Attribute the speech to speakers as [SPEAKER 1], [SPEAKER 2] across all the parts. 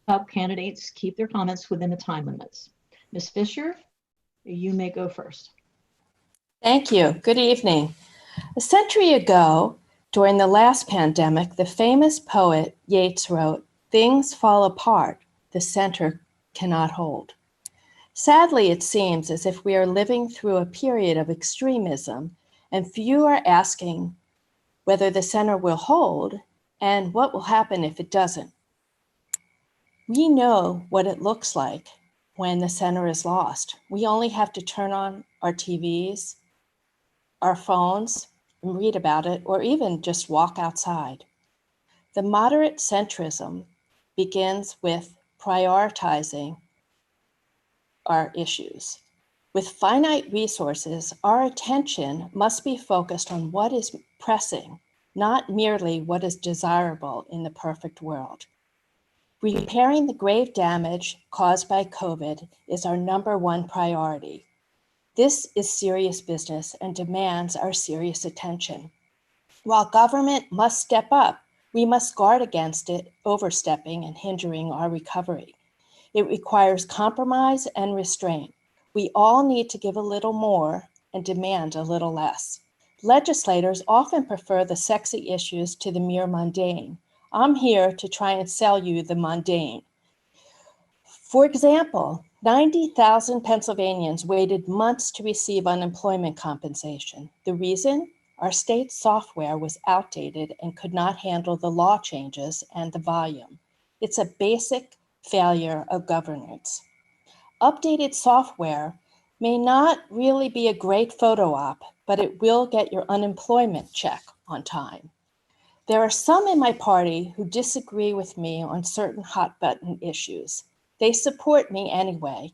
[SPEAKER 1] help candidates keep their comments within the time limits. Ms. Fisher, you may go first.
[SPEAKER 2] Thank you. Good evening. A century ago, during the last pandemic, the famous poet Yeats wrote, "Things fall apart, the center cannot hold." Sadly, it seems as if we are living through a period of extremism, and few are asking whether the center will hold and what will happen if it doesn't. We know what it looks like when the center is lost. We only have to turn on our TVs, our phones, and read about it, or even just walk outside. The moderate centrism begins with prioritizing our issues. With finite resources, our attention must be focused on what is pressing, not merely what is desirable in the perfect world. Repairing the grave damage caused by COVID is our #1 priority. This is serious business and demands our serious attention. While government must step up, we must guard against it overstepping and hindering our recovery. It requires compromise and restraint. We all need to give a little more and demand a little less. Legislators often prefer the sexy issues to the mere mundane. I'm here to try and sell you the mundane. For example, 90,000 Pennsylvanians waited months to receive unemployment compensation. The reason? Our state software was outdated and could not handle the law changes and the volume. It's a basic failure of governance. Updated software may not really be a great photo op, but it will get your unemployment check on time. There are some in my party who disagree with me on certain hot button issues. They support me anyway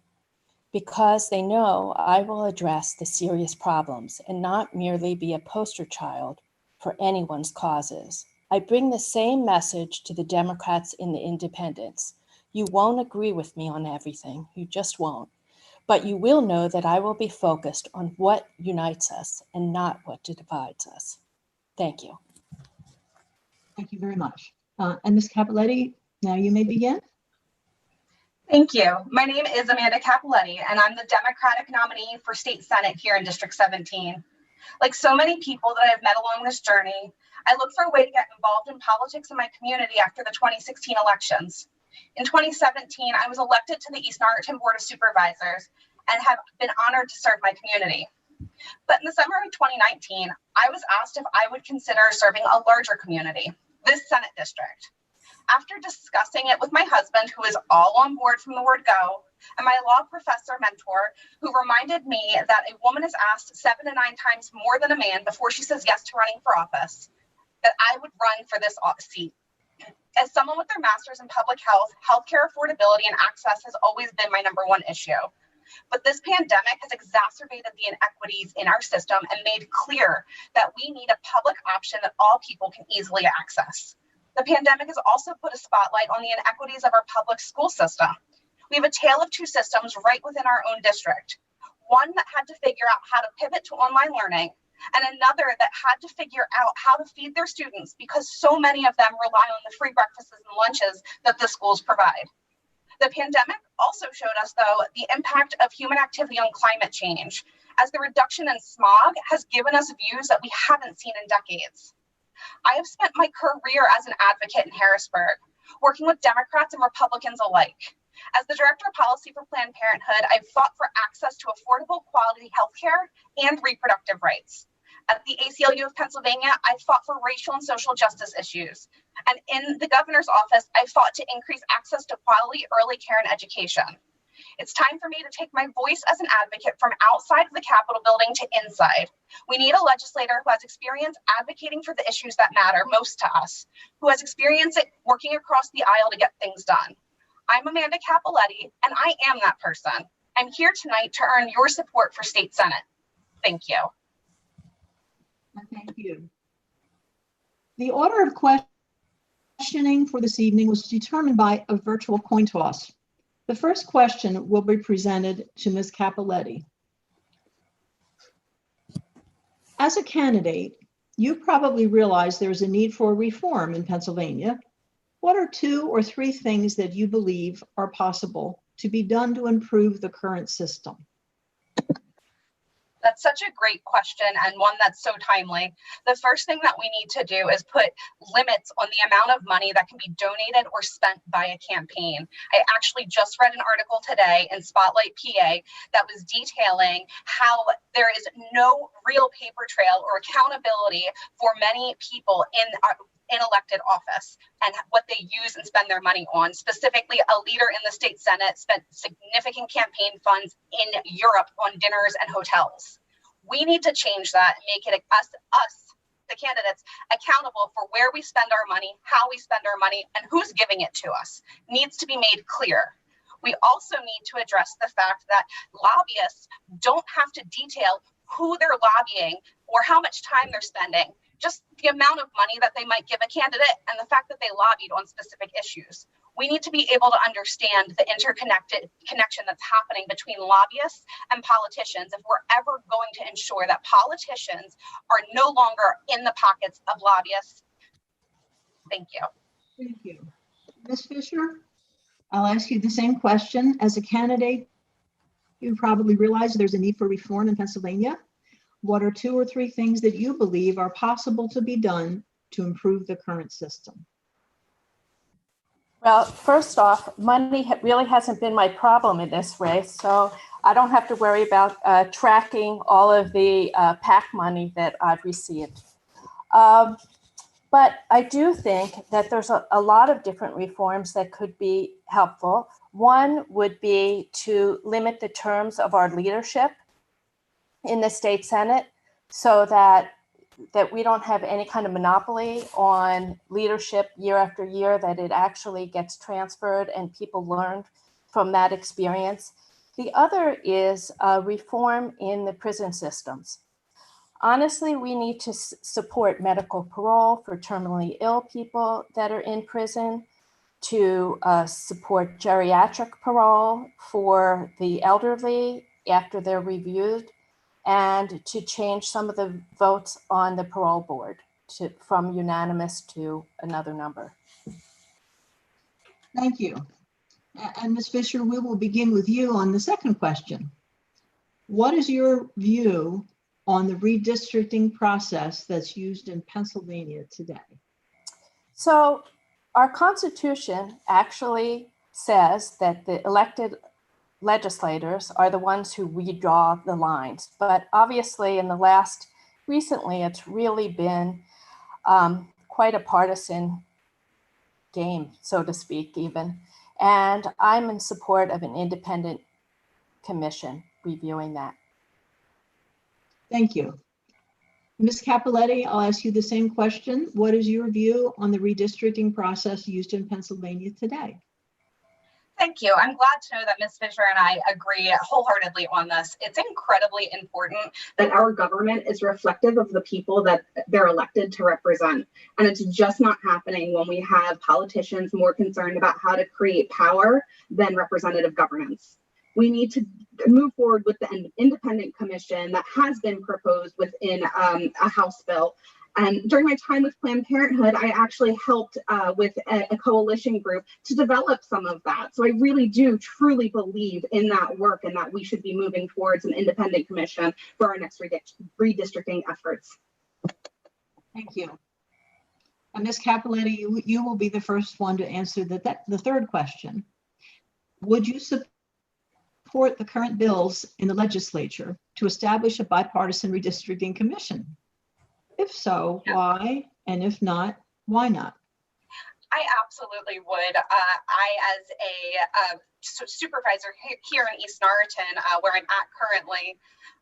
[SPEAKER 2] because they know I will address the serious problems and not merely be a poster child for anyone's causes. I bring the same message to the Democrats and the Independents. You won't agree with me on everything, you just won't. But you will know that I will be focused on what unites us and not what divides us. Thank you.
[SPEAKER 1] Thank you very much. And Ms. Cappelletti, now you may begin.
[SPEAKER 3] Thank you. My name is Amanda Cappelletti, and I'm the Democratic nominee for State Senate here in District 17. Like so many people that I've met along this journey, I look for a way to get involved in politics in my community after the 2016 elections. In 2017, I was elected to the East Norriton Board of Supervisors and have been honored to serve my community. But in the summer of 2019, I was asked if I would consider serving a larger community, this Senate district. After discussing it with my husband, who is all on board from the word go, and my law professor mentor, who reminded me that a woman is asked 7 to 9 times more than a man before she says yes to running for office, that I would run for this seat. As someone with their master's in public health, healthcare affordability and access has always been my #1 issue. But this pandemic has exacerbated the inequities in our system and made clear that we need a public option that all people can easily access. The pandemic has also put a spotlight on the inequities of our public school system. We have a tale of two systems right within our own district. One that had to figure out how to pivot to online learning, and another that had to figure out how to feed their students because so many of them rely on the free breakfasts and lunches that the schools provide. The pandemic also showed us, though, the impact of human activity on climate change, as the reduction in smog has given us views that we haven't seen in decades. I have spent my career as an advocate in Harrisburg, working with Democrats and Republicans alike. As the Director of Policy for Planned Parenthood, I've fought for access to affordable quality healthcare and reproductive rights. At the ACLU of Pennsylvania, I fought for racial and social justice issues. And in the governor's office, I fought to increase access to quality early care and education. It's time for me to take my voice as an advocate from outside of the Capitol building to inside. We need a legislator who has experience advocating for the issues that matter most to us, who has experience at working across the aisle to get things done. I'm Amanda Cappelletti, and I am that person. I'm here tonight to earn your support for State Senate. Thank you.
[SPEAKER 1] Thank you. The order of questioning for this evening was determined by a virtual coin toss. The first question will be presented to Ms. Cappelletti. As a candidate, you probably realize there is a need for reform in Pennsylvania, What are 2 or 3 things that you believe are possible to be done to improve the current system?
[SPEAKER 3] That's such a great question, and one that's so timely. The first thing that we need to do is put limits on the amount of money that can be donated or spent by a campaign. I actually just read an article today in Spotlight PA that was detailing how there is no real paper trail or accountability for many people in elected office and what they use and spend their money on. Specifically, a leader in the state Senate spent significant campaign funds in Europe on dinners and hotels. We need to change that and make it us, the candidates, accountable for where we spend our money, how we spend our money, and who's giving it to us. Needs to be made clear. We also need to address the fact that lobbyists don't have to detail who they're lobbying or how much time they're spending, just the amount of money that they might give a candidate and the fact that they lobbied on specific issues. We need to be able to understand the connection that's happening between lobbyists and politicians if we're ever going to ensure that politicians are no longer in the pockets of lobbyists. Thank you.
[SPEAKER 1] Thank you. Ms. Fisher, I'll ask you the same question. As a candidate, you probably realize there's a need for reform in Pennsylvania. What are 2 or 3 things that you believe are possible to be done to improve the current system?
[SPEAKER 2] Well, first off, money really hasn't been my problem in this race, so I don't have to worry about tracking all of the PAC money that I've received. But I do think that there's a lot of different reforms that could be helpful. One would be to limit the terms of our leadership in the state Senate so that we don't have any kind of monopoly on leadership year after year, that it actually gets transferred and people learn from that experience. The other is reform in the prison systems. Honestly, we need to support medical parole for terminally ill people that are in prison, to support geriatric parole for the elderly after they're reviewed, and to change some of the votes on the parole board from unanimous to another number.
[SPEAKER 1] Thank you. And Ms. Fisher, we will begin with you on the second question. What is your view on the redistricting process that's used in Pennsylvania today? So
[SPEAKER 2] our Constitution actually says that the elected legislators are the ones who redraw the lines. But obviously recently, it's really been quite a partisan game, so to speak, even. And I'm in support of an independent commission reviewing that.
[SPEAKER 1] Thank you. Ms. Cappelletti, I'll ask you the same question. What is your view on the redistricting process used in Pennsylvania today?
[SPEAKER 3] Thank you. I'm glad to know that Ms. Fisher and I agree wholeheartedly on this. It's incredibly important that our government is reflective of the people that they're elected to represent. And it's just not happening when we have politicians more concerned about how to create power than representative governance. We need to move forward with the independent commission that has been proposed within a House bill. And during my time with Planned Parenthood, I actually helped with a coalition group to develop some of that. So I really do truly believe in that work and that we should be moving towards an independent commission for our next redistricting efforts.
[SPEAKER 1] Thank you. And Ms. Cappelletti, you will be the first one to answer the third question. Would you support the current bills in the legislature to establish a bipartisan redistricting commission? If so, why? And if not, why not?
[SPEAKER 3] I absolutely would. I, as a supervisor here in East Norriton, where I'm at currently,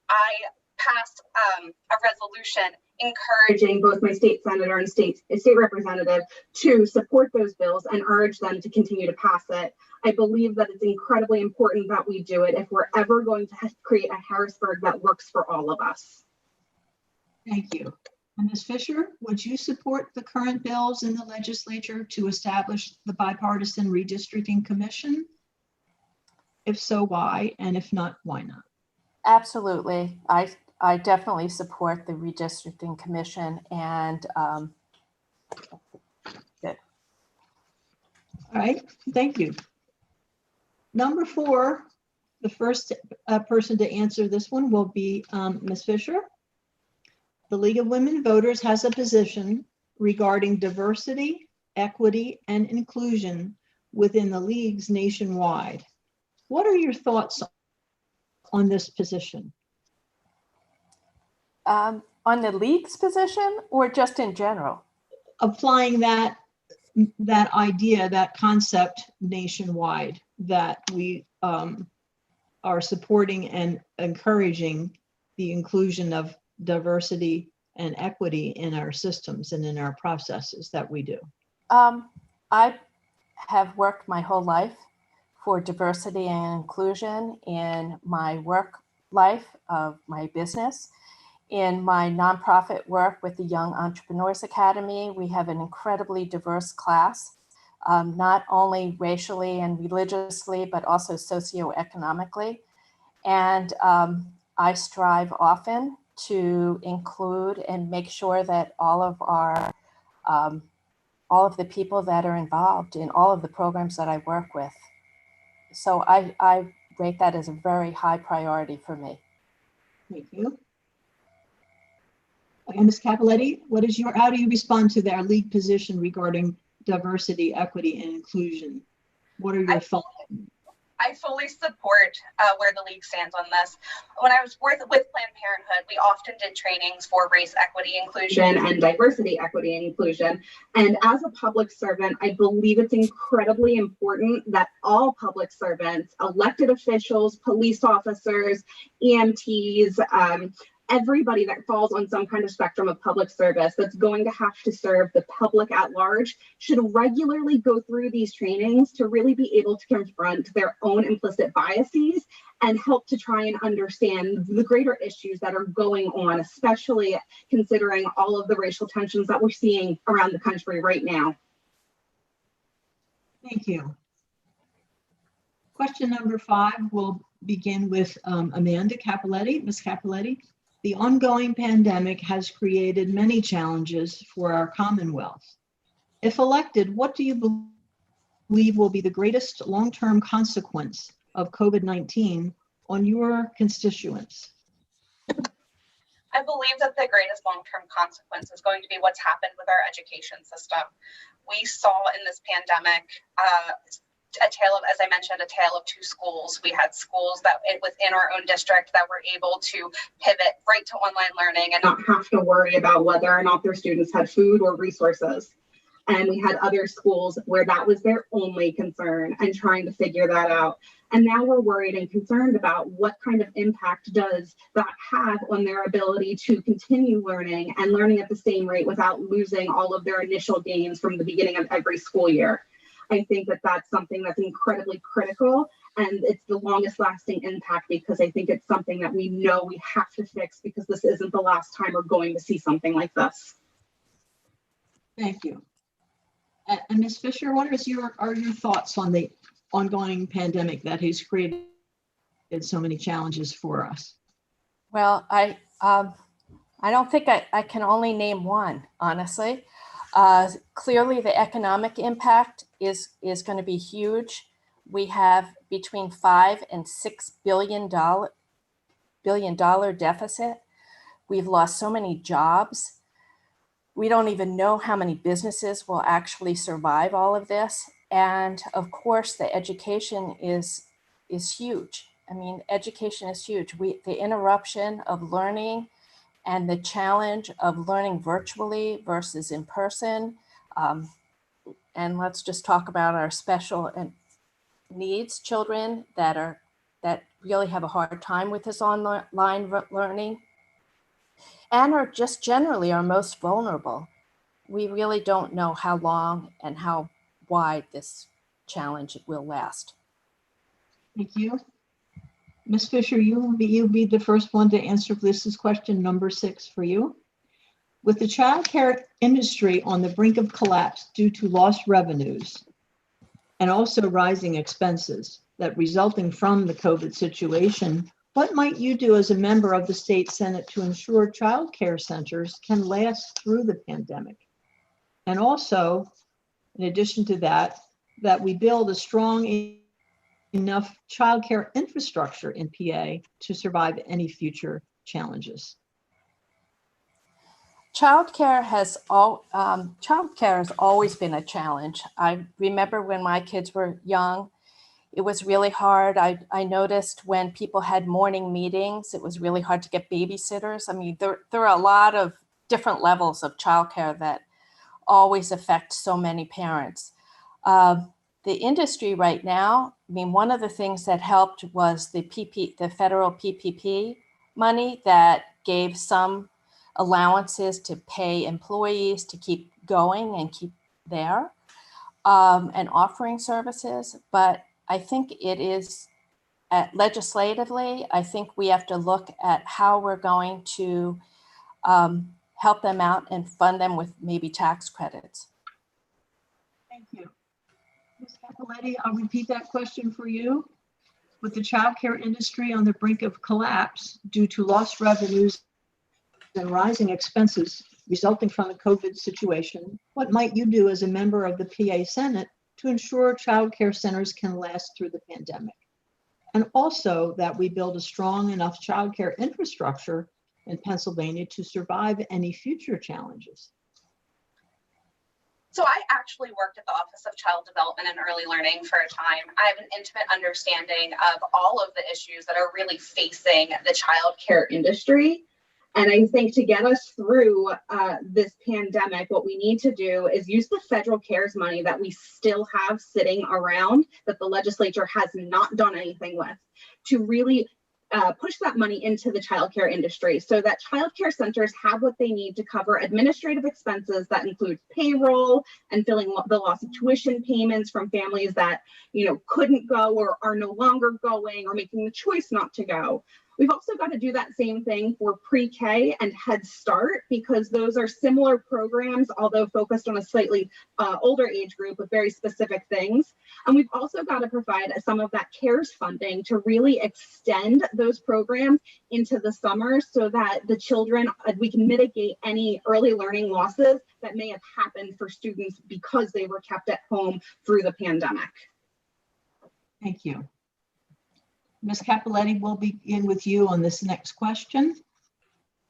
[SPEAKER 3] I passed a resolution encouraging both my state senator and state representative to support those bills and urge them to continue to pass it. I believe that it's incredibly important that we do it if we're ever going to create a Harrisburg that works for all of us.
[SPEAKER 1] Thank you. And Ms. Fisher, would you support the current bills in the legislature to establish the bipartisan redistricting commission? If so, why? And if not, why not?
[SPEAKER 2] Absolutely. I definitely support the redistricting commission, and good.
[SPEAKER 1] All right, thank you. Number 4, the first person to answer this one will be Ms. Fisher. The League of Women Voters has a position regarding diversity, equity, and inclusion within the leagues nationwide. What are your thoughts on this position?
[SPEAKER 2] On the league's position or just in general?
[SPEAKER 1] Applying that idea, that concept nationwide, that we are supporting and encouraging the inclusion of diversity and equity in our systems and in our processes that we do.
[SPEAKER 2] I have worked my whole life for diversity and inclusion in my work life of my business. In my nonprofit work with the Young Entrepreneurs Academy, we have an incredibly diverse class, not only racially and religiously, but also socioeconomically. And I strive often to include and make sure that all of the people that are involved in all of the programs that I work with. So I rate that as a very high priority for me.
[SPEAKER 1] Thank you. And Ms. Cappelletti, how do you respond to their league position regarding diversity, equity, and inclusion? What are your thoughts?
[SPEAKER 3] I fully support where the league stands on this. When I was with Planned Parenthood, we often did trainings for race, equity, inclusion, and diversity, equity, and inclusion. And as a public servant, I believe it's incredibly important that all public servants, elected officials, police officers, EMTs, everybody that falls on some kind of spectrum of public service that's going to have to serve the public at large should regularly go through these trainings to really be able to confront their own implicit biases and help to try and understand the greater issues that are going on, especially considering all of the racial tensions that we're seeing around the country right now.
[SPEAKER 1] Thank you. Question number 5 will begin with Amanda Cappelletti. Ms. Cappelletti. The ongoing pandemic has created many challenges for our Commonwealth. If elected, what do you believe will be the greatest long-term consequence of COVID-19 on your constituents?
[SPEAKER 3] I believe that the greatest long-term consequence is going to be what's happened with our education system. We saw in this pandemic a tale of two schools. We had schools that within our own district that were able to pivot right to online learning and not have to worry about whether or not their students had food or resources. And we had other schools where that was their only concern and trying to figure that out. And now we're worried and concerned about what kind of impact does that have on their ability to continue learning and learning at the same rate without losing all of their initial gains from the beginning of every school year. I think that that's something that's incredibly critical, and it's the longest lasting impact because I think it's something that we know we have to fix because this isn't the last time we're going to see something like this.
[SPEAKER 1] Thank you. And Ms. Fisher, what are your thoughts on the ongoing pandemic that has created so many challenges for us?
[SPEAKER 2] Well, I don't think I can only name one, honestly. Clearly, the economic impact is going to be huge. We have between $5 and $6 billion deficit. We've lost so many jobs. We don't even know how many businesses will actually survive all of this. And of course, the education is huge. I mean, education is huge. The interruption of learning and the challenge of learning virtually versus in person. And let's just talk about our special needs children that really have a hard time with this online learning and are just generally our most vulnerable. We really don't know how long and how wide this challenge will last.
[SPEAKER 1] Thank you. Ms. Fisher, you'll be the first one to answer. This is question number 6 for you. With the child care industry on the brink of collapse due to lost revenues and also rising expenses that resulting from the COVID situation, what might you do as a member of the state Senate to ensure child care centers can last through the pandemic? And also, in addition to that, that we build a strong enough childcare infrastructure in PA to survive any future challenges?
[SPEAKER 2] Childcare has always been a challenge. I remember when my kids were young, it was really hard. I noticed when people had morning meetings, it was really hard to get babysitters. I mean, there are a lot of different levels of childcare that always affect so many parents. The industry right now, I mean, one of the things that helped was the federal PPP money that gave some allowances to pay employees to keep going and keep there and offering services. But I think it is legislatively, I think we have to look at how we're going to help them out and fund them with maybe tax credits.
[SPEAKER 1] Thank you. Ms. Cappelletti, I'll repeat that question for you. With the childcare industry on the brink of collapse due to lost revenues and rising expenses resulting from the COVID situation, what might you do as a member of the PA Senate to ensure childcare centers can last through the pandemic? And also that we build a strong enough childcare infrastructure in Pennsylvania to survive any future challenges.
[SPEAKER 3] So I actually worked at the Office of Child Development and Early Learning for a time. I have an intimate understanding of all of the issues that are really facing the childcare industry. And I think to get us through this pandemic, what we need to do is use the federal CARES money that we still have sitting around that the legislature has not done anything with to really push that money into the childcare industry so that childcare centers have what they need to cover administrative expenses that include payroll and filling the loss of tuition payments from families that, you know, couldn't go or are no longer going or making the choice not to go. We've also got to do that same thing for pre-K and Head Start because those are similar programs, although focused on a slightly older age group with very specific things. And we've also got to provide some of that CARES funding to really extend those programs into the summer so that the children, we can mitigate any early learning losses that may have happened for students because they were kept at home through the pandemic.
[SPEAKER 1] Thank you. Ms. Cappelletti, we'll begin with you on this next question.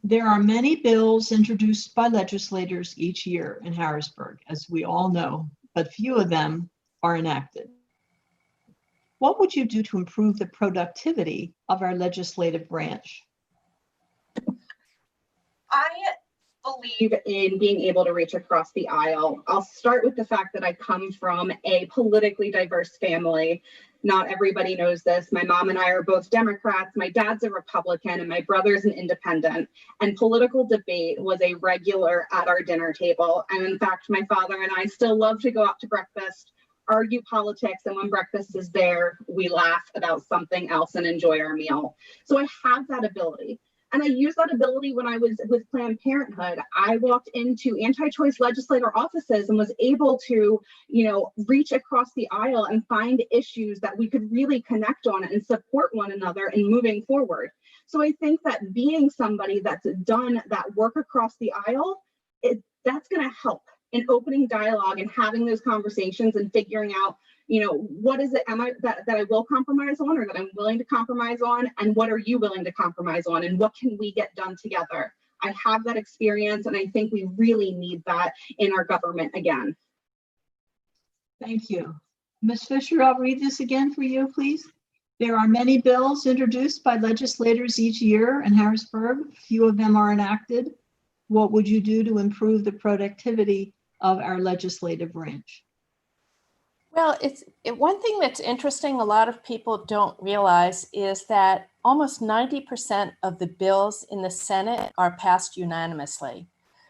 [SPEAKER 1] There are many bills introduced by legislators each year in Harrisburg, as we all know, but few of them are enacted. What would you do to improve the productivity of our legislative branch?
[SPEAKER 3] I believe in being able to reach across the aisle. I'll start with the fact that I come from a politically diverse family. Not everybody knows this. My mom and I are both Democrats. My dad's a Republican and my brother's an independent. And political debate was a regular at our dinner table. And in fact, my father and I still love to go out to breakfast, argue politics, and when breakfast is there, we laugh about something else and enjoy our meal. So I have that ability. And I used that ability when I was with Planned Parenthood. I walked into anti-choice legislator offices and was able to, you know, reach across the aisle and find issues that we could really connect on and support one another in moving forward. So I think that being somebody that's done that work across the aisle, that's going to help in opening dialogue and having those conversations and figuring out, you know, what is it that I will compromise on or that I'm willing to compromise on, and what are you willing to compromise on, and what can we get done together? I have that experience, and I think we really need that in our government again.
[SPEAKER 1] Thank you. Ms. Fisher, I'll read this again for you, please. There are many bills introduced by legislators each year in Harrisburg. Few of them are enacted. What would you do to improve the productivity of our legislative branch?
[SPEAKER 2] Well, one thing that's interesting, a lot of people don't realize, is that almost 90% of the bills in the Senate are passed unanimously.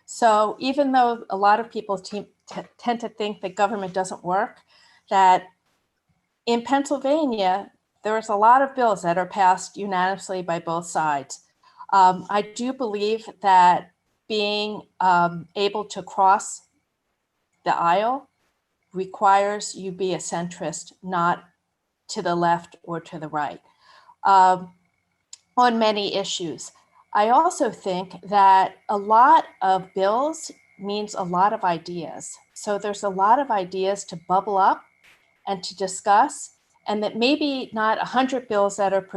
[SPEAKER 2] So even though a lot of people tend to think that government doesn't work, that in Pennsylvania, there's a lot of bills that are passed unanimously by both sides. I do believe that being able to cross the aisle requires you be a centrist, not to the left or to the right, on many issues. I also think that a lot of bills means a lot of ideas. So there's a lot of ideas to bubble up and to discuss, and that maybe not 100 bills that are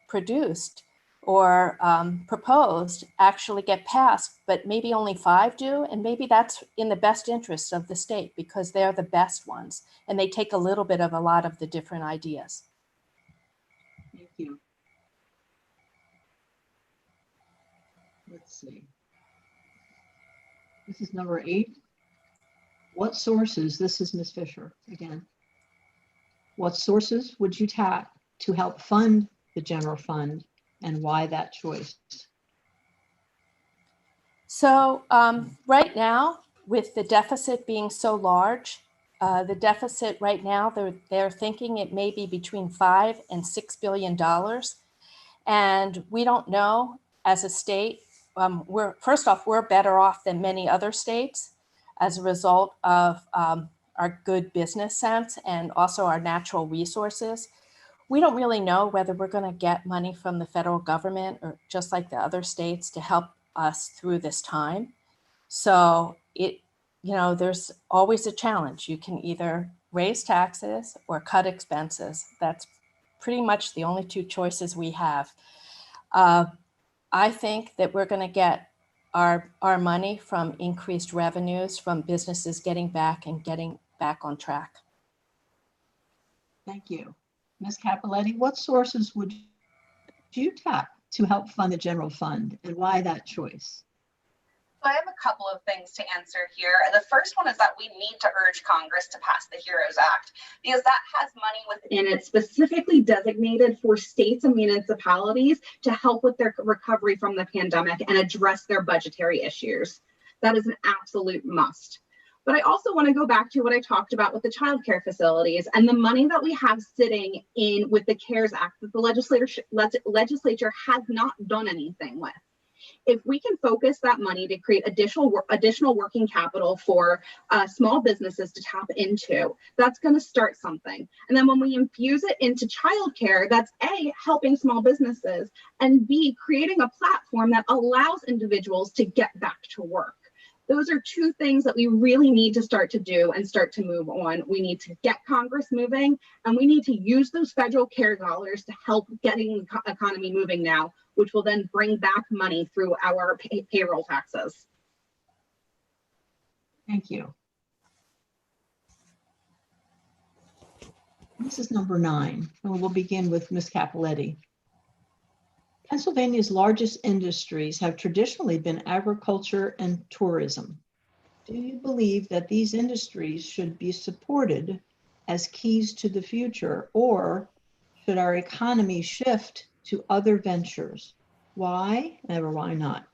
[SPEAKER 2] produced or proposed actually get passed, but maybe only 5 do, and maybe that's in the best interest of the state because they're the best ones, and they take a little bit of a lot of the different ideas.
[SPEAKER 1] Thank you. Let's see. This is number 8. What sources, this is Ms. Fisher again. What sources would you tap to help fund the general fund, and why that choice?
[SPEAKER 2] So right now, with the deficit being so large, the deficit right now, they're thinking it may be between $5 and $6 billion. And we don't know as a state, first off, we're better off than many other states as a result of our good business sense and also our natural resources. We don't really know whether we're going to get money from the federal government or just like the other states to help us through this time. So there's always a challenge. You can either raise taxes or cut expenses. That's pretty much the only 2 choices we have. I think that we're going to get our money from increased revenues from businesses getting back on track.
[SPEAKER 1] Thank you. Ms. Cappelletti, what sources would you tap to help fund the general fund, and why that choice?
[SPEAKER 3] So I have a couple of things to answer here. The first one is that we need to urge Congress to pass the HEROES Act because that has money within it specifically designated for states and municipalities to help with their recovery from the pandemic and address their budgetary issues. That is an absolute must. But I also want to go back to what I talked about with the childcare facilities and the money that we have sitting in with the CARES Act that the legislature has not done anything with. If we can focus that money to create additional working capital for small businesses to tap into, that's going to start something. And then when we infuse it into childcare, that's A, helping small businesses, and B, creating a platform that allows individuals to get back to work. Those are 2 things that we really need to start to do and start to move on. We need to get Congress moving, and we need to use those federal care dollars to help getting the economy moving now, which will then bring back money through our payroll taxes.
[SPEAKER 1] Thank you. This is number 9, and we'll begin with Ms. Cappelletti. Pennsylvania's largest industries have traditionally been agriculture and tourism. Do you believe that these industries should be supported as keys to the future, or should our economy shift to other ventures? Why or why not?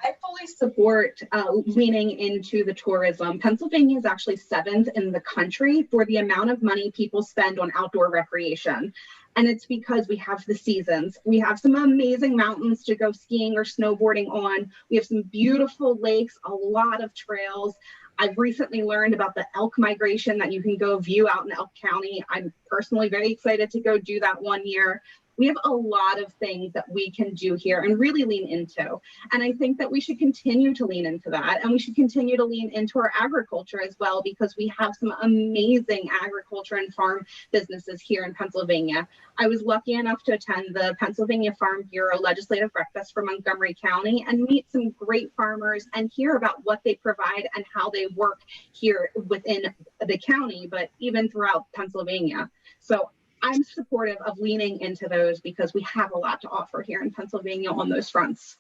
[SPEAKER 3] I fully support leaning into the tourism. Pennsylvania is actually 7th in the country for the amount of money people spend on outdoor recreation. And it's because we have the seasons. We have some amazing mountains to go skiing or snowboarding on. We have some beautiful lakes, a lot of trails. I've recently learned about the elk migration that you can go view out in Elk County. I'm personally very excited to go do that one year. We have a lot of things that we can do here and really lean into. And I think that we should continue to lean into that. And we should continue to lean into our agriculture as well, because we have some amazing agriculture and farm businesses here in Pennsylvania. I was lucky enough to attend the Pennsylvania Farm Bureau Legislative Breakfast for Montgomery County and meet some great farmers and hear about what they provide and how they work here within the county, but even throughout Pennsylvania. So I'm supportive of leaning into those because we have a lot to offer here in Pennsylvania on those fronts.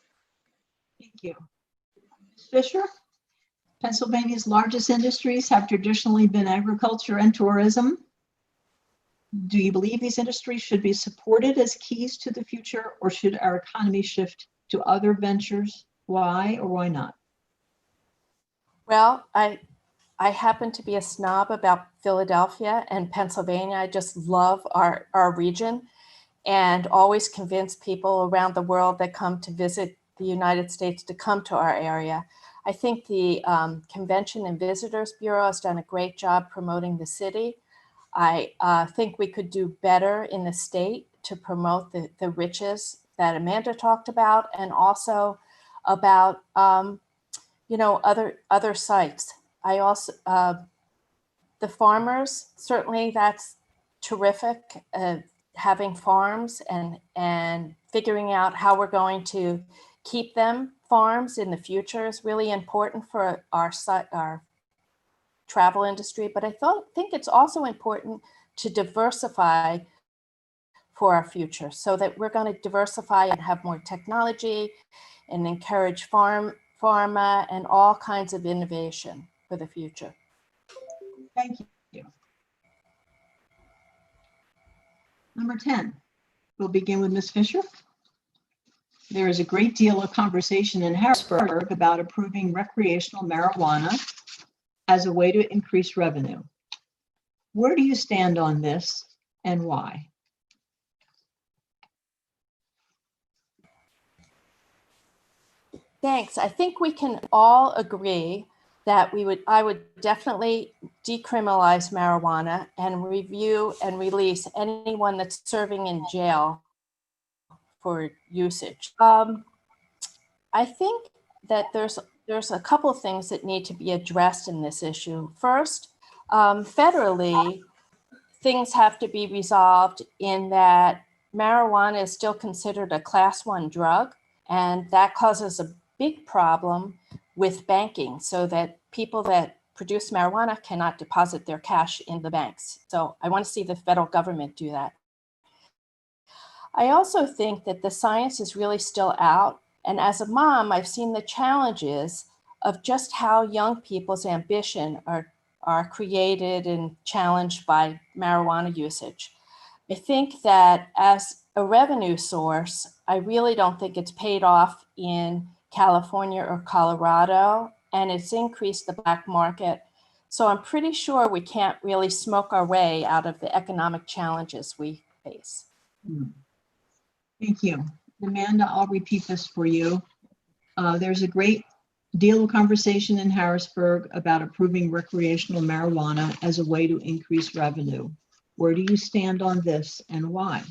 [SPEAKER 1] Thank you. Ms. Fisher, Pennsylvania's largest industries have traditionally been agriculture and tourism. Do you believe these industries should be supported as keys to the future, or should our economy shift to other ventures? Why or why not?
[SPEAKER 2] Well, I happen to be a snob about Philadelphia and Pennsylvania. I just love our region and always convince people around the world that come to visit the United States to come to our area. I think the Convention and Visitors Bureau has done a great job promoting the city. I think we could do better in the state to promote the riches that Amanda talked about, and also about other sites. I also the farmers, certainly that's terrific. Having farms and figuring out how we're going to keep them farms in the future is really important for our travel industry. But I think it's also important to diversify for our future, so that we're going to diversify and have more technology and encourage pharma and all kinds of innovation for the future.
[SPEAKER 1] Thank you. Number 10, we'll begin with Ms. Fisher. There is a great deal of conversation in Harrisburg about approving recreational marijuana as a way to increase revenue. Where do you stand on this and why?
[SPEAKER 2] Thanks. I think we can all agree that I would definitely decriminalize marijuana and review and release anyone that's serving in jail for usage. I think that there's a couple of things that need to be addressed in this issue. First, federally, things have to be resolved in that marijuana is still considered a Class 1 drug, and that causes a big problem with banking, so that people that produce marijuana cannot deposit their cash in the banks. So I want to see the federal government do that. I also think that the science is really still out. And as a mom, I've seen the challenges of just how young people's ambition are created and challenged by marijuana usage. I think that as a revenue source, I really don't think it's paid off in California or Colorado, and it's increased the black market. So I'm pretty sure we can't really smoke our way out of the economic challenges we face.
[SPEAKER 1] Thank you. Amanda, I'll repeat this for you. There's a great deal of conversation in Harrisburg about approving recreational marijuana as a way to increase revenue. Where do you stand on this and why?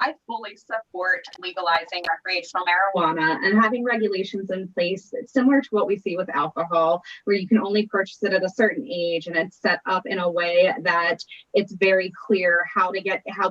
[SPEAKER 3] I fully support legalizing recreational marijuana and having regulations in place similar to what we see with alcohol, where you can only purchase it at a certain age, and it's set up in a way that it's very clear how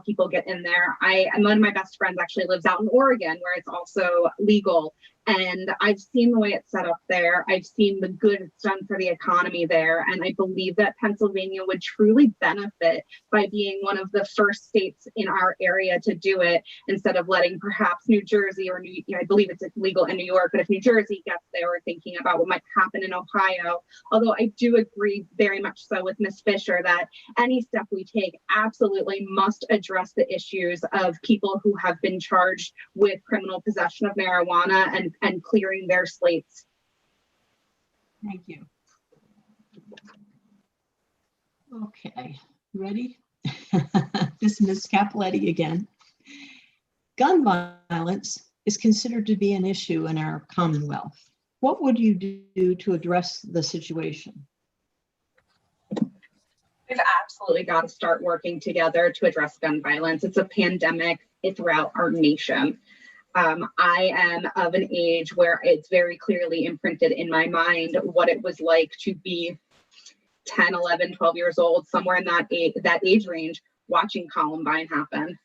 [SPEAKER 3] people get in there. One of my best friends actually lives out in Oregon, where it's also legal. And I've seen the way it's set up there. I've seen the good it's done for the economy there. And I believe that Pennsylvania would truly benefit by being one of the first states in our area to do it, instead of letting perhaps New Jersey or I believe it's legal in New York, but if New Jersey gets there, we're thinking about what might happen in Ohio. Although I do agree very much so with Ms. Fisher that any step we take absolutely must address the issues of people who have been charged with criminal possession of marijuana and clearing their slates.
[SPEAKER 1] Thank you. Okay, ready? This is Ms. Cappelletti again. Gun violence is considered to be an issue in our Commonwealth. What would you do to address the situation?
[SPEAKER 3] We've absolutely got to start working together to address gun violence. It's a pandemic throughout our nation. I am of an age where it's very clearly imprinted in my mind what it was like to be 10, 11, 12 years old, somewhere in that age range, watching Columbine happen.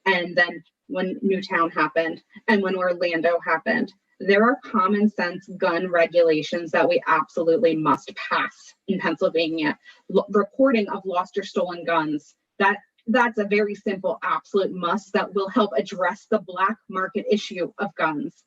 [SPEAKER 3] And then when Newtown happened and when Orlando happened, there are common sense gun regulations that we absolutely must pass in Pennsylvania. Reporting of lost or stolen guns, that's a very simple absolute must that will help address the black market issue of guns.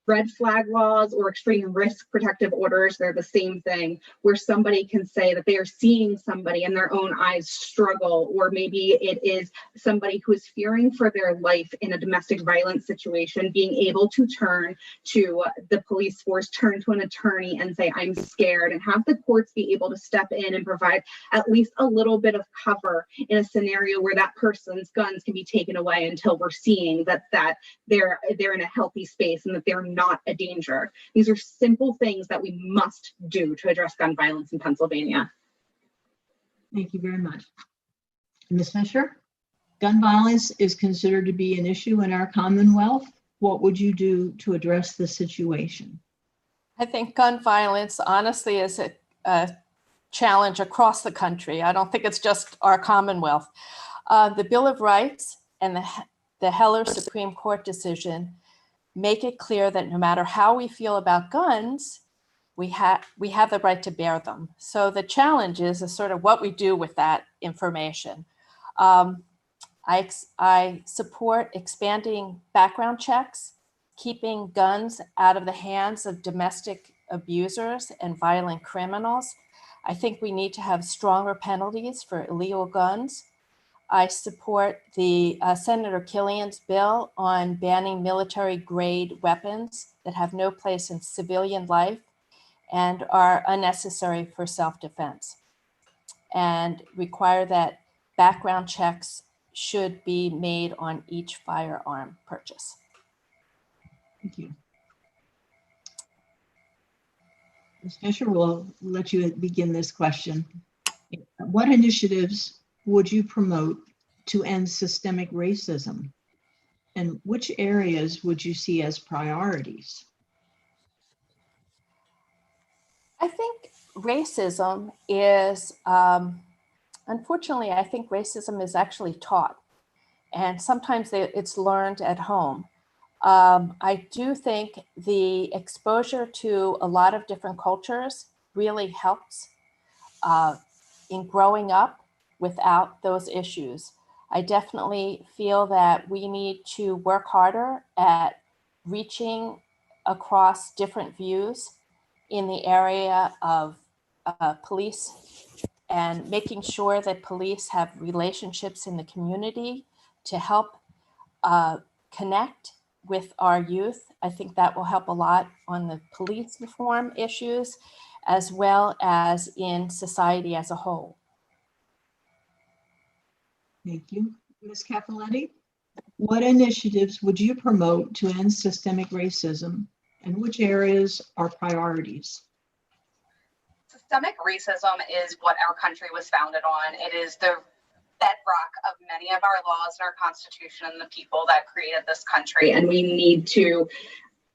[SPEAKER 3] Red flag laws or extreme risk protective orders, they're the same thing, where somebody can say that they are seeing somebody in their own eyes struggle, or maybe it is somebody who is fearing for their life in a domestic violence situation, being able to turn to the police force, turn to an attorney and say, I'm scared, and have the courts be able to step in and provide at least a little bit of cover in a scenario where that person's guns can be taken away until we're seeing that they're in a healthy space and that they're not a danger. These are simple things that we must do to address gun violence in Pennsylvania.
[SPEAKER 1] Thank you very much. Ms. Fisher, gun violence is considered to be an issue in our Commonwealth. What would you do to address the situation?
[SPEAKER 2] I think gun violence, honestly, is a challenge across the country. I don't think it's just our Commonwealth. The Bill of Rights and the Heller Supreme Court decision make it clear that no matter how we feel about guns, we have the right to bear them. So the challenge is sort of what we do with that information. I support expanding background checks, keeping guns out of the hands of domestic abusers and violent criminals. I think we need to have stronger penalties for illegal guns. I support the Senator Killian's bill on banning military-grade weapons that have no place in civilian life and are unnecessary for self-defense, and require that background checks should be made on each firearm purchase.
[SPEAKER 1] Thank you. Ms. Fisher, we'll let you begin this question. What initiatives would you promote to end systemic racism? And which areas would you see as priorities?
[SPEAKER 2] I think racism is, unfortunately, I think racism is actually taught, and sometimes it's learned at home. I do think the exposure to a lot of different cultures really helps in growing up without those issues. I definitely feel that we need to work harder at reaching across different views in the area of police and making sure that police have relationships in the community to help connect with our youth. I think that will help a lot on the police reform issues, as well as in society as a whole.
[SPEAKER 1] Thank you. Ms. Cappelletti, what initiatives would you promote to end systemic racism, and which areas are priorities?
[SPEAKER 3] Systemic racism is what our country was founded on. It is the bedrock of many of our laws and our Constitution and the people that created this country. And we need to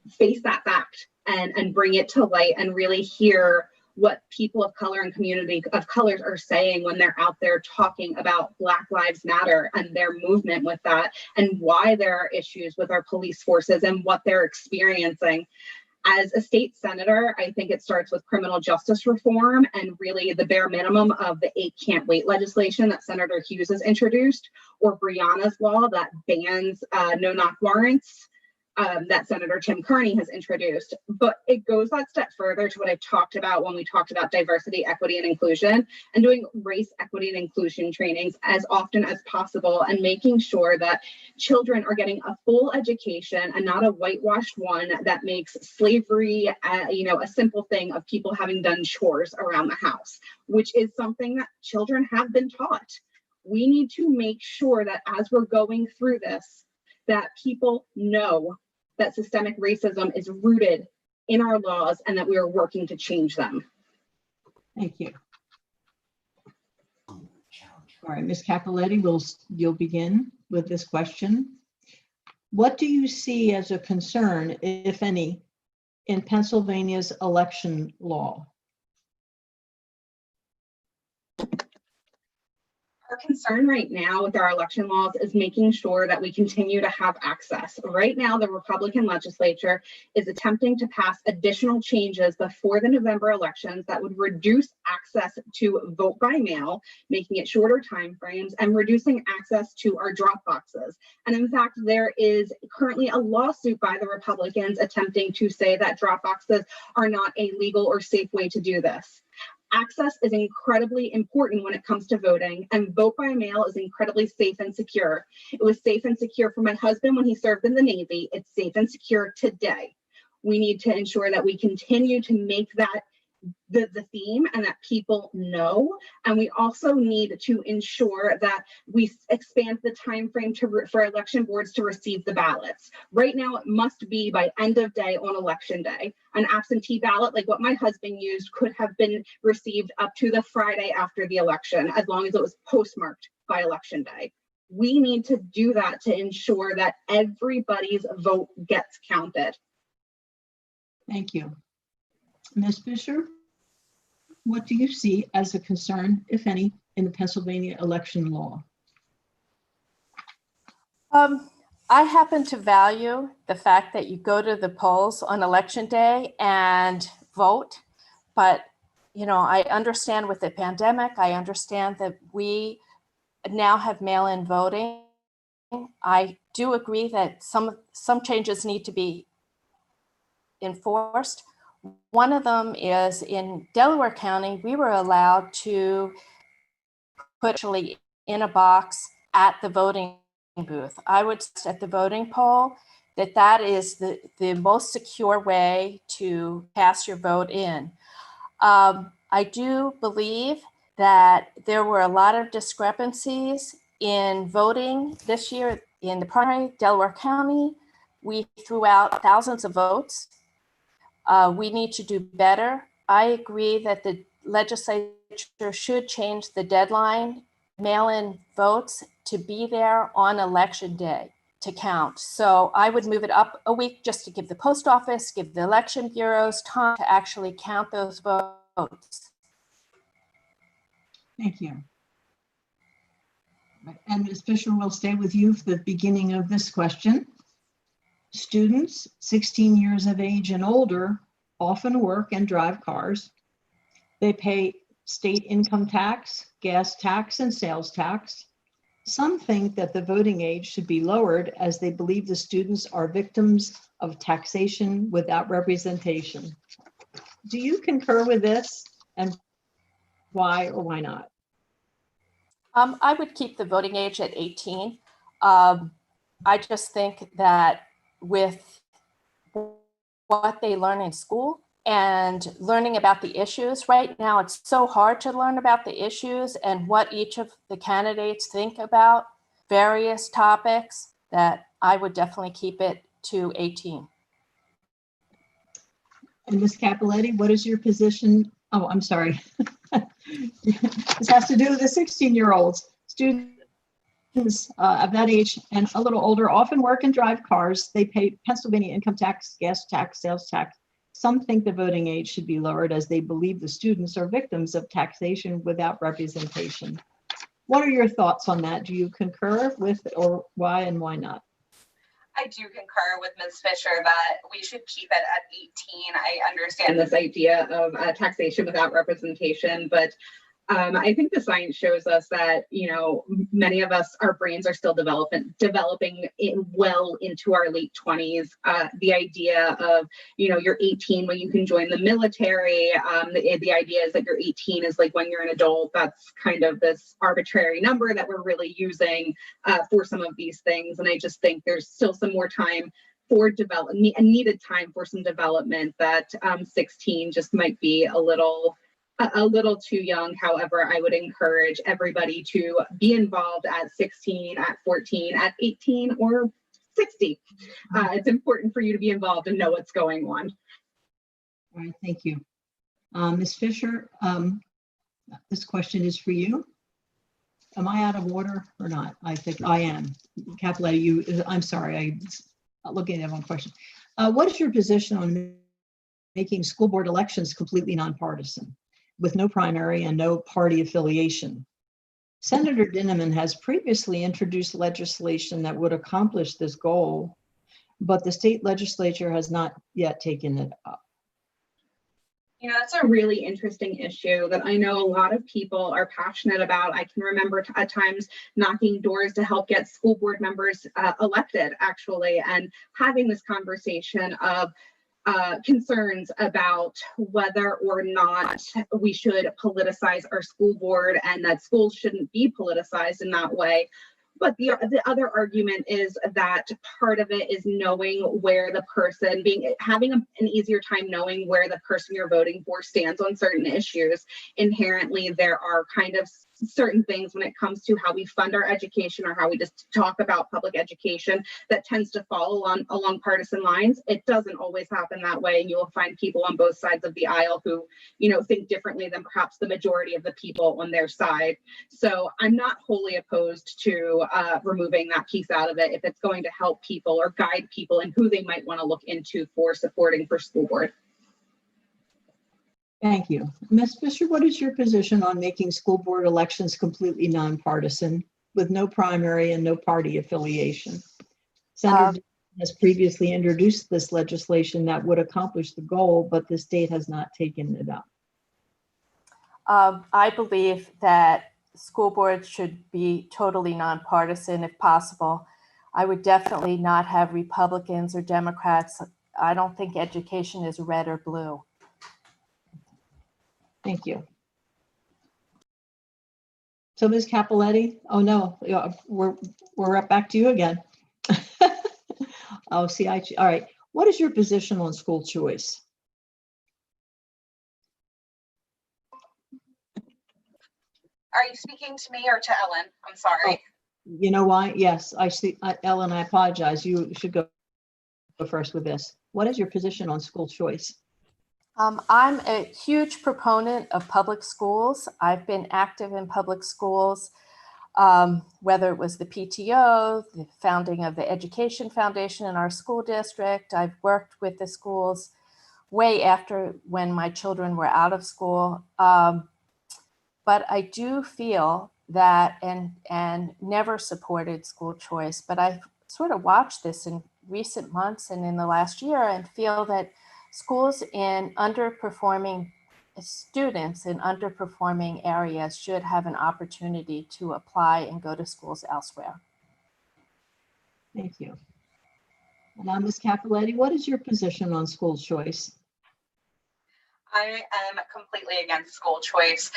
[SPEAKER 3] face that fact and bring it to light and really hear what people of color and community of colors are saying when they're out there talking about Black Lives Matter and their movement with that, and why there are issues with our police forces and what they're experiencing. As a state senator, I think it starts with criminal justice reform and really the bare minimum of the 8 can't wait legislation that Senator Hughes has introduced, or Breonna's law that bans no-knock warrants that Senator Tim Carney has introduced. But it goes that step further to what I talked about when we talked about diversity, equity, and inclusion, and doing race, equity, and inclusion trainings as often as possible, and making sure that children are getting a full education and not a whitewashed one that makes slavery, a simple thing of people having done chores around the house, which is something that children have been taught. We need to make sure that as we're going through this, that people know that systemic racism is rooted in our laws and that we are working to change them.
[SPEAKER 1] Thank you. All right, Ms. Cappelletti, you'll begin with this question. What do you see as a concern, if any, in Pennsylvania's election law?
[SPEAKER 3] Our concern right now with our election laws is making sure that we continue to have access. Right now, the Republican legislature is attempting to pass additional changes before the November elections that would reduce access to vote by mail, making it shorter timeframes, and reducing access to our drop boxes. And in fact, there is currently a lawsuit by the Republicans attempting to say that drop boxes are not a legal or safe way to do this. Access is incredibly important when it comes to voting, and vote by mail is incredibly safe and secure. It was safe and secure for my husband when he served in the Navy. It's safe and secure today. We need to ensure that we continue to make that the theme and that people know. And we also need to ensure that we expand the time frame for election boards to receive the ballots. Right now, it must be by end of day on election day. An absentee ballot, like what my husband used, could have been received up to the Friday after the election, as long as it was postmarked by election day. We need to do that to ensure that everybody's vote gets counted.
[SPEAKER 1] Thank you. Ms. Fisher, what do you see as a concern, if any, in the Pennsylvania election law?
[SPEAKER 2] I happen to value the fact that you go to the polls on election day and vote, but I understand with the pandemic, I understand that we now have mail-in voting. I do agree that some changes need to be enforced. One of them is in Delaware County, we were allowed to put actually in a box at the voting booth. I would say at the voting poll that is the most secure way to cast your vote in. I do believe that there were a lot of discrepancies in voting this year in the primary. Delaware County, we threw out thousands of votes. We need to do better. I agree that the legislature should change the deadline, mail-in votes, to be there on election day to count. So I would move it up a week just to give the post office, give the election bureaus time to actually count those votes.
[SPEAKER 1] Thank you. And Ms. Fisher, will stay with you for the beginning of this question. Students 16 years of age and older often work and drive cars. They pay state income tax, gas tax, and sales tax. Some think that the voting age should be lowered as they believe the students are victims of taxation without representation. Do you concur with this, and why or why not?
[SPEAKER 2] I would keep the voting age at 18. I just think that with what they learn in school and learning about the issues, right now it's so hard to learn about the issues and what each of the candidates think about various topics, that I would definitely keep it to 18.
[SPEAKER 1] And Ms. Cappelletti, what is your position? Oh, I'm sorry. This has to do with the 16-year-olds. Students of that age and a little older often work and drive cars. They pay Pennsylvania income tax, gas tax, sales tax. Some think the voting age should be lowered as they believe the students are victims of taxation without representation. What are your thoughts on that? Do you concur with, or why and why not?
[SPEAKER 3] I do concur with Ms. Fisher that we should keep it at 18. I understand this idea of taxation without representation, but I think the science shows us that, many of us, our brains are still developing well into our late 20s. The idea of, you're 18 when you can join the military. The idea is that you're 18 is like when you're an adult. That's kind of this arbitrary number that we're really using for some of these things. And I just think there's still some more time for development, and needed time for some development, that 16 just might be a little too young. However, I would encourage everybody to be involved at 16, at 14, at 18, or 60. It's important for you to be involved and know what's going on.
[SPEAKER 1] All right, thank you. Ms. Fisher, this question is for you. Am I out of order or not? I think I am. Cappelletti, I'm sorry, I'm looking at one question. What is your position on making school board elections completely nonpartisan, with no primary and no party affiliation? Senator Dinniman has previously introduced legislation that would accomplish this goal, but the state legislature has not yet taken it up.
[SPEAKER 3] That's a really interesting issue that I know a lot of people are passionate about. I can remember at times knocking doors to help get school board members elected, actually, and having this conversation of concerns about whether or not we should politicize our school board, and that schools shouldn't be politicized in that way. But the other argument is that part of it is knowing where the person, having an easier time knowing where the person you're voting for stands on certain issues. Inherently, there are kind of certain things when it comes to how we fund our education or how we just talk about public education that tends to fall along partisan lines. It doesn't always happen that way, and you will find people on both sides of the aisle who, think differently than perhaps the majority of the people on their side. So I'm not wholly opposed to removing that piece out of it if it's going to help people or guide people in who they might want to look into for supporting for school board.
[SPEAKER 1] Thank you. Ms. Fisher, what is your position on making school board elections completely nonpartisan with no primary and no party affiliation? Senator Dixon has previously introduced this legislation that would accomplish the goal, but the state has not taken it up.
[SPEAKER 2] I believe that school boards should be totally nonpartisan if possible. I would definitely not have Republicans or Democrats. I don't think education is red or blue.
[SPEAKER 1] Thank you. So Ms. Cappelletti, oh no, we're right back to you again. Oh, see, all right. What is your position on school choice?
[SPEAKER 3] Are you speaking to me or to Ellen? I'm sorry.
[SPEAKER 1] Oh, you know why? Yes, I see. Ellen, I apologize. You should go first with this. What is your position on school choice?
[SPEAKER 2] I'm a huge proponent of public schools. I've been active in public schools, whether it was the PTO, the founding of the Education Foundation in our school district. I've worked with the schools way after when my children were out of school. But I do feel that, and never supported school choice, but I sort of watched this in recent months and in the last year and feel that schools in underperforming students in underperforming areas should have an opportunity to apply and go to schools elsewhere.
[SPEAKER 1] Thank you. And now, Ms. Cappelletti, what is your position on school choice?
[SPEAKER 3] I am completely against school choice.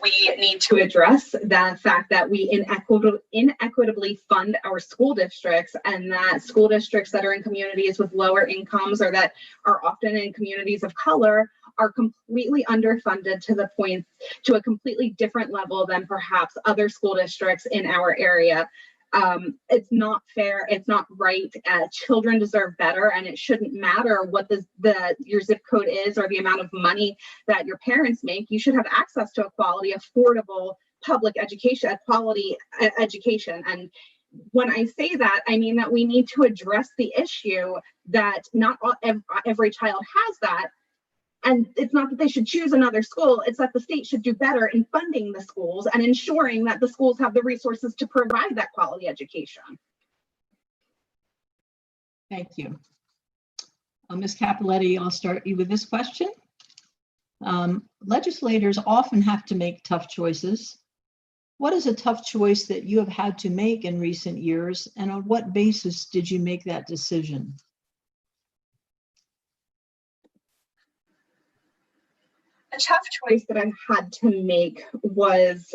[SPEAKER 3] We need to address the fact that we inequitably fund our school districts, and that school districts that are in communities with lower incomes or that are often in communities of color are completely underfunded to a completely different level than perhaps other school districts in our area. It's not fair. It's not right. Children deserve better, and it shouldn't matter what your zip code is or the amount of money that your parents make. You should have access to a quality, affordable public education, quality education. And when I say that, I mean that we need to address the issue that not every child has that. And it's not that they should choose another school, it's that the state should do better in funding the schools and ensuring that the schools have the resources to provide that quality education.
[SPEAKER 1] Thank you. Ms. Cappelletti, I'll start you with this question. Legislators often have to make tough choices. What is a tough choice that you have had to make in recent years, and on what basis did you make that decision?
[SPEAKER 3] A tough choice that I had to make was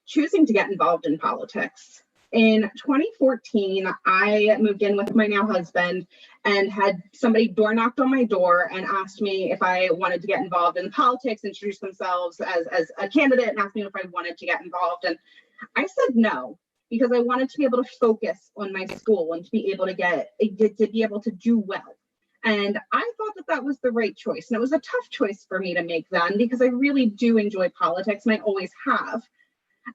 [SPEAKER 3] choosing to get involved in politics. In 2014, I moved in with my now husband and had somebody door knocked on my door and asked me if I wanted to get involved in politics, introduce themselves as a candidate, and asked me if I wanted to get involved. And I said no, because I wanted to be able to focus on my school and to be able to do well. And I thought that was the right choice. And it was a tough choice for me to make then, because I really do enjoy politics and I always have.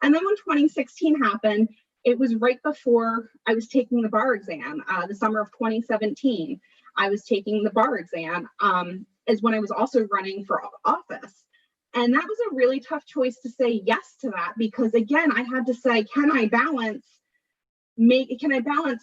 [SPEAKER 3] And then when 2016 happened, it was right before I was taking the bar exam, the summer of 2017. I was taking the bar exam is when I was also running for office. And that was a really tough choice to say yes to that, because again, I had to say, can I balance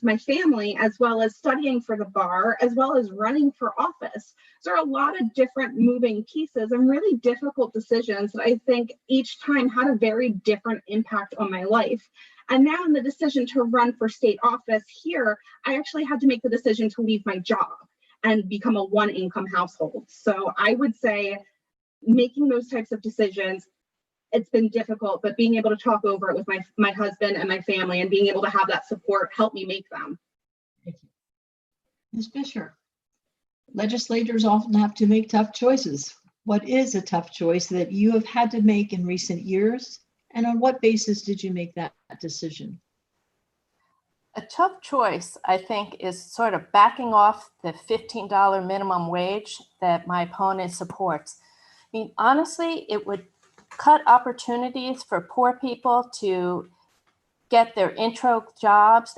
[SPEAKER 3] my family as well as studying for the bar, as well as running for office? So there are a lot of different moving pieces and really difficult decisions that I think each time had a very different impact on my life. And now in the decision to run for state office here, I actually had to make the decision to leave my job and become a one-income household. So I would say making those types of decisions, it's been difficult, but being able to talk over it with my husband and my family and being able to have that support helped me make them.
[SPEAKER 1] Thank you. Ms. Fisher, legislators often have to make tough choices. What is a tough choice that you have had to make in recent years, and on what basis did you make that decision?
[SPEAKER 2] A tough choice, I think, is sort of backing off the $15 minimum wage that my opponent supports. I mean, honestly, it would cut opportunities for poor people to get their intro jobs,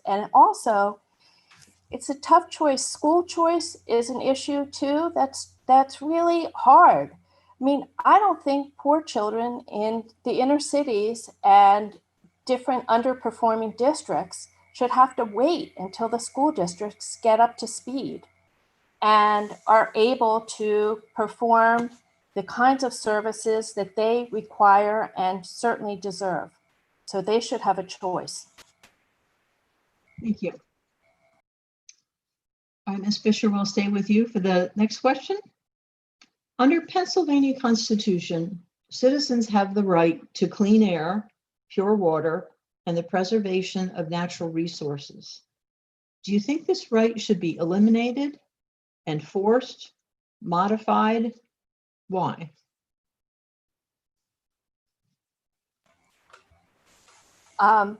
[SPEAKER 2] and also it's a tough choice. School choice is an issue too. That's that's really hard. I mean, I don't think poor children in the inner cities and different underperforming districts should have to wait until the school districts get up to speed and are able to perform the kinds of services that they require and certainly deserve. So they should have a choice.
[SPEAKER 1] Thank you. All right, Ms. Fisher, we'll stay with you for the next question. Under Pennsylvania Constitution, citizens have the right to clean air, pure water, and the preservation of natural resources. Do you think this right should be eliminated, enforced, modified? Why?
[SPEAKER 2] I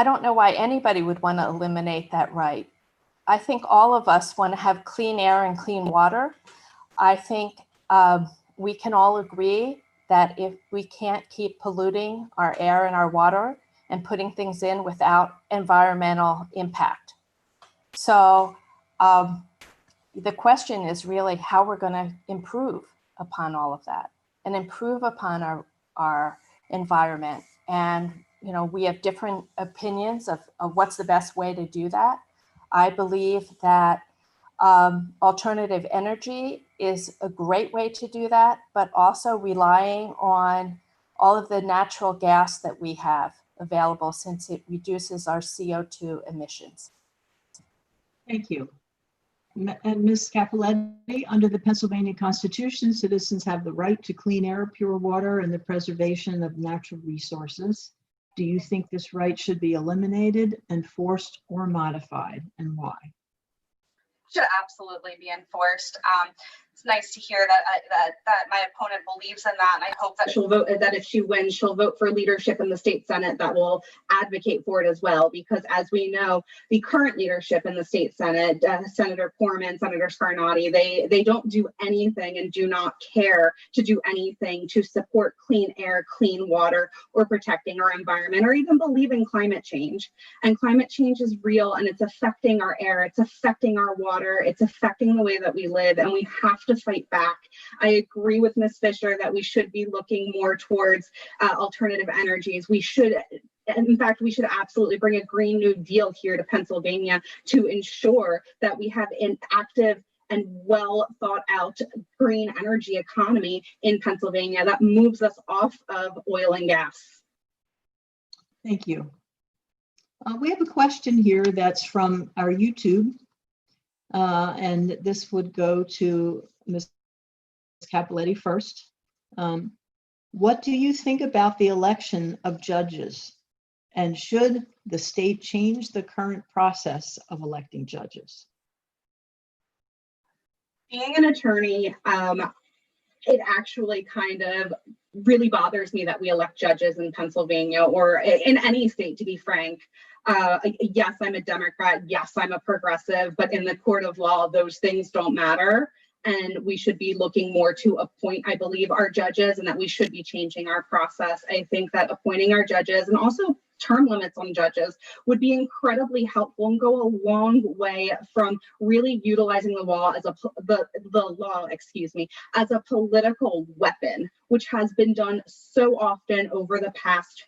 [SPEAKER 2] don't know why anybody would want to eliminate that right. I think all of us want to have clean air and clean water. I think we can all agree that if we can't keep polluting our air and our water and putting things in without environmental impact. So the question is really how we're going to improve upon all of that and improve upon our environment. And you know, we have different opinions of what's the best way to do that. I believe that alternative energy is a great way to do that, but also relying on all of the natural gas that we have available since it reduces our CO2 emissions.
[SPEAKER 1] Thank you. And Ms. Cappelletti, under the Pennsylvania Constitution, citizens have the right to clean air, pure water, and the preservation of natural resources. Do you think this right should be eliminated, enforced, or modified, and why?
[SPEAKER 3] Should absolutely be enforced. It's nice to hear that my opponent believes in that, and I hope that she'll vote, that if she wins, she'll vote for leadership in the state Senate that will advocate for it as well. Because as we know, the current leadership in the state Senate, Senator Corman, Senator Scarnati, they don't do anything and do not care to do anything to support clean air, clean water, or protecting our environment, or even believe in climate change. And climate change is real, and it's affecting our air, it's affecting our water, it's affecting the way that we live, and we have to fight back. I agree with Ms. Fisher that we should be looking more towards alternative energies. We should, in fact, we should absolutely bring a Green New Deal here to Pennsylvania to ensure that we have an active and well thought out green energy economy in Pennsylvania that moves us off of oil and gas.
[SPEAKER 1] Thank you. We have a question here that's from our YouTube, and this would go to Ms. Cappelletti first. What do you think about the election of judges? And should the state change the current process of electing judges?
[SPEAKER 3] Being an attorney, it actually kind of really bothers me that we elect judges in Pennsylvania or in any state, to be frank. Yes, I'm a Democrat. Yes, I'm a progressive, but in the court of law, those things don't matter. And we should be looking more to appoint, I believe, our judges, and that we should be changing our process. I think that appointing our judges and also term limits on judges would be incredibly helpful and go a long way from really utilizing the law as as a political weapon, which has been done so often over the past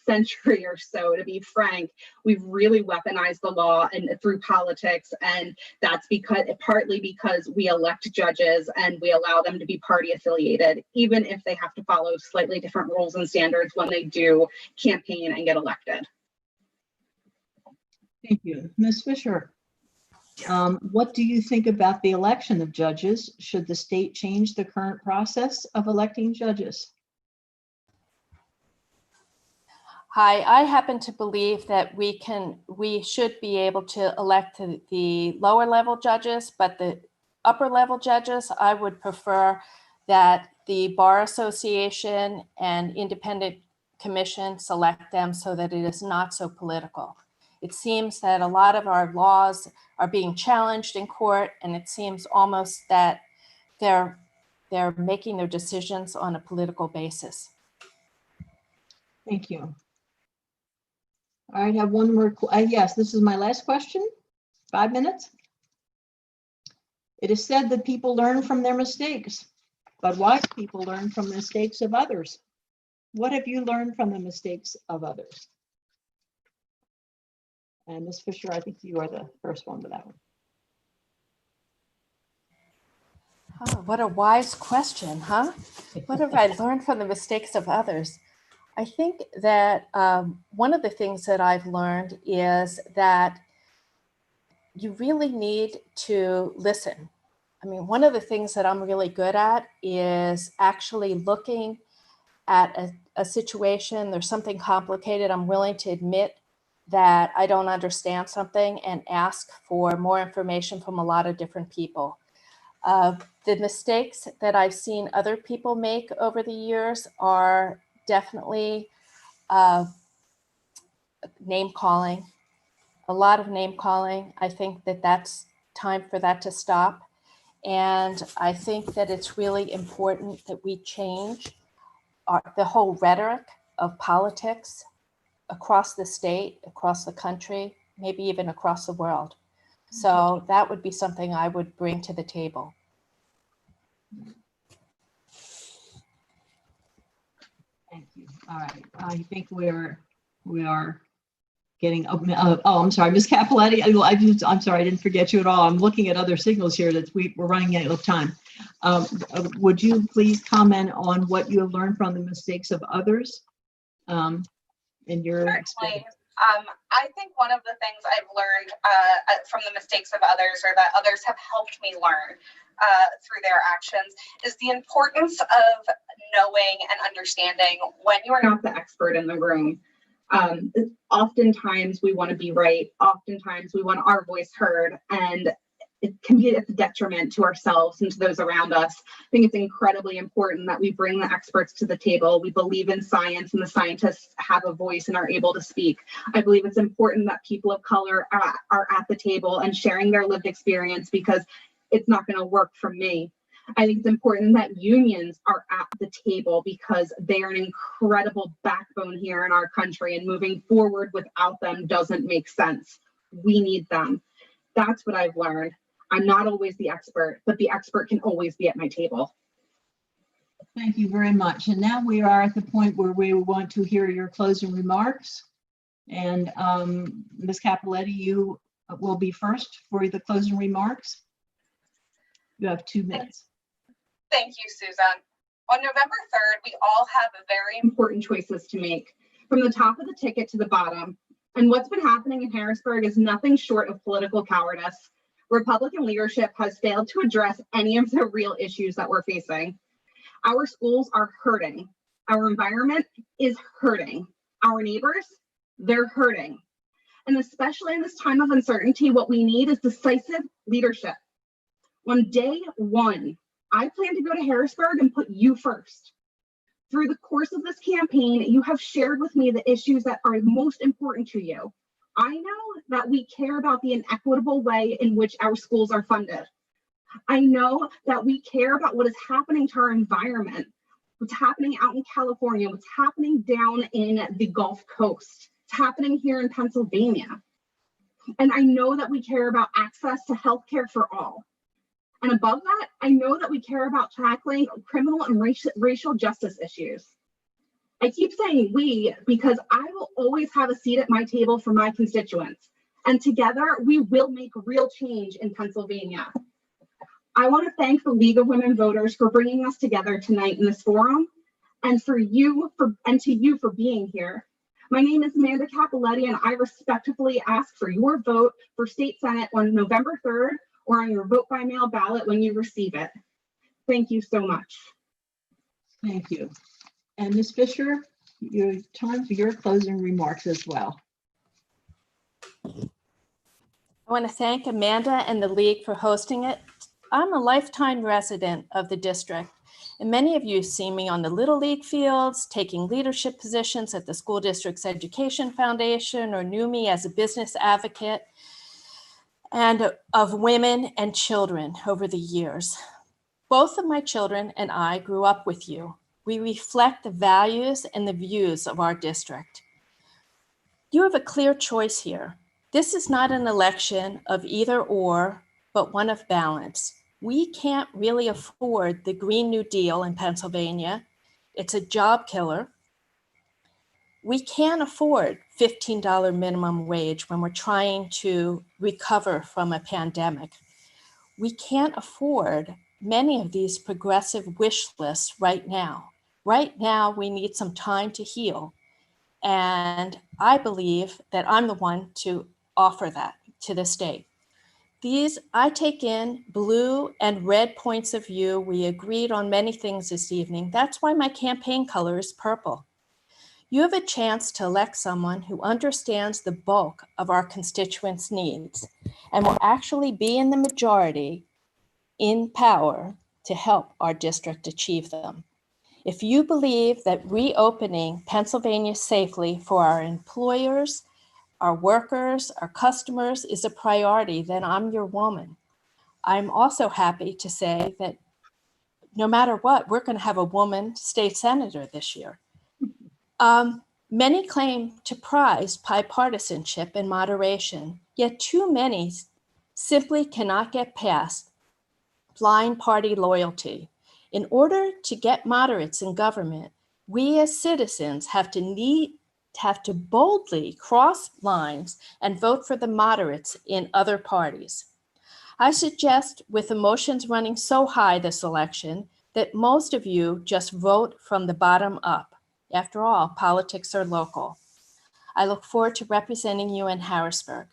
[SPEAKER 3] century or so. To be frank, we've really weaponized the law and through politics, and that's partly because we elect judges and we allow them to be party affiliated, even if they have to follow slightly different rules and standards when they do campaign and get elected.
[SPEAKER 1] Thank you. Ms. Fisher, what do you think about the election of judges? Should the state change the current process of electing judges?
[SPEAKER 2] Hi, I happen to believe that we should be able to elect the lower level judges, but the upper level judges, I would prefer that the Bar Association and independent commission select them so that it is not so political. It seems that a lot of our laws are being challenged in court, and it seems almost that they're making their decisions on a political basis.
[SPEAKER 1] Thank you. All right, I have one more. Yes, this is my last question. 5 minutes. It is said that people learn from their mistakes, but wise people learn from the mistakes of others. What have you learned from the mistakes of others? And Ms. Fisher, I think you are the first one with that one.
[SPEAKER 2] Oh, what a wise question, huh? What have I learned from the mistakes of others? I think that one of the things that I've learned is that you really need to listen. I mean, one of the things that I'm really good at is actually looking at a situation, there's something complicated, I'm willing to admit that I don't understand something and ask for more information from a lot of different people. The mistakes that I've seen other people make over the years are definitely name calling, a lot of name calling. I think that that's time for that to stop. And I think that it's really important that we change the whole rhetoric of politics across the state, across the country, maybe even across the world. So that would be something I would bring to the table.
[SPEAKER 1] Thank you. All right. I think we are getting, I'm sorry, Ms. Cappelletti. I'm sorry, I didn't forget you at all. I'm looking at other signals here that we're running out of time. Would you please comment on what you have learned from the mistakes of others in your experience?
[SPEAKER 3] I think one of the things I've learned from the mistakes of others, or that others have helped me learn through their actions, is the importance of knowing and understanding when you are not the expert in the room. Oftentimes we want to be right. Oftentimes we want our voice heard, and it can be at the detriment to ourselves and to those around us. I think it's incredibly important that we bring the experts to the table. We believe in science, and the scientists have a voice and are able to speak. I believe it's important that people of color are at the table and sharing their lived experience, because it's not going to work for me. I think it's important that unions are at the table, because they are an incredible backbone here in our country, and moving forward without them doesn't make sense. We need them. That's what I've learned. I'm not always the expert, but the expert can always be at my table.
[SPEAKER 1] Thank you very much. And now we are at the point where we want to hear your closing remarks. And Ms. Cappelletti, you will be first for the closing remarks. You have 2 minutes.
[SPEAKER 3] Thank you, Susan. On November 3rd, we all have very important choices to make, from the top of the ticket to the bottom. And what's been happening in Harrisburg is nothing short of political cowardice. Republican leadership has failed to address any of the real issues that we're facing. Our schools are hurting. Our environment is hurting. Our neighbors, they're hurting. And especially in this time of uncertainty, what we need is decisive leadership. On day one, I plan to go to Harrisburg and put you first. Through the course of this campaign, you have shared with me the issues that are most important to you. I know that we care about the inequitable way in which our schools are funded. I know that we care about what is happening to our environment, what's happening out in California, what's happening down in the Gulf Coast, what's happening here in Pennsylvania. And I know that we care about access to healthcare for all. And above that, I know that we care about tackling criminal and racial justice issues. I keep saying we because I will always have a seat at my table for my constituents. And together, we will make real change in Pennsylvania. I want to thank the League of Women Voters for bringing us together tonight in this forum, and to you for being here. My name is Amanda Cappelletti, and I respectfully ask for your vote for State Senate on November 3rd, or on your vote by mail ballot when you receive it. Thank you so much.
[SPEAKER 1] Thank you. And Ms. Fisher, your time for your closing remarks as well.
[SPEAKER 2] I want to thank Amanda and the League for hosting it. I'm a lifetime resident of the district, and many of you see me on the Little League fields, taking leadership positions at the school district's education foundation, or knew me as a business advocate and of women and children over the years. Both of my children and I grew up with you. We reflect the values and the views of our district. You have a clear choice here. This is not an election of either or, but one of balance. We can't really afford the Green New Deal in Pennsylvania. It's a job killer. We can't afford $15 minimum wage when we're trying to recover from a pandemic. We can't afford many of these progressive wish lists right now. Right now, we need some time to heal. And I believe that I'm the one to offer that to the state. I take in blue and red points of view. We agreed on many things this evening. That's why my campaign color is purple. You have a chance to elect someone who understands the bulk of our constituents' needs and will actually be in the majority in power to help our district achieve them. If you believe that reopening Pennsylvania safely for our employers, our workers, our customers is a priority, then I'm your woman. I'm also happy to say that no matter what, we're going to have a woman state senator this year. Many claim to prize bipartisanship and moderation, yet too many simply cannot get past blind party loyalty. In order to get moderates in government, we as citizens have to boldly cross lines and vote for the moderates in other parties. I suggest, with emotions running so high this election, that most of you just vote from the bottom up. After all, politics are local. I look forward to representing you in Harrisburg.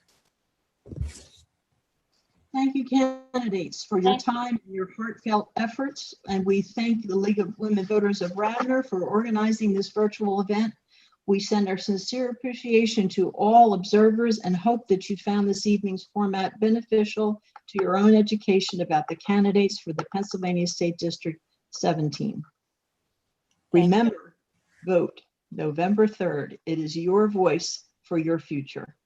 [SPEAKER 1] Thank you, candidates, for your time and your heartfelt efforts. And we thank the League of Women Voters of Radnor for organizing this virtual event. We send our sincere appreciation to all observers and hope that you found this evening's format beneficial to your own education about the candidates for the Pennsylvania State District 17. Remember, vote November 3rd. It is your voice for your future.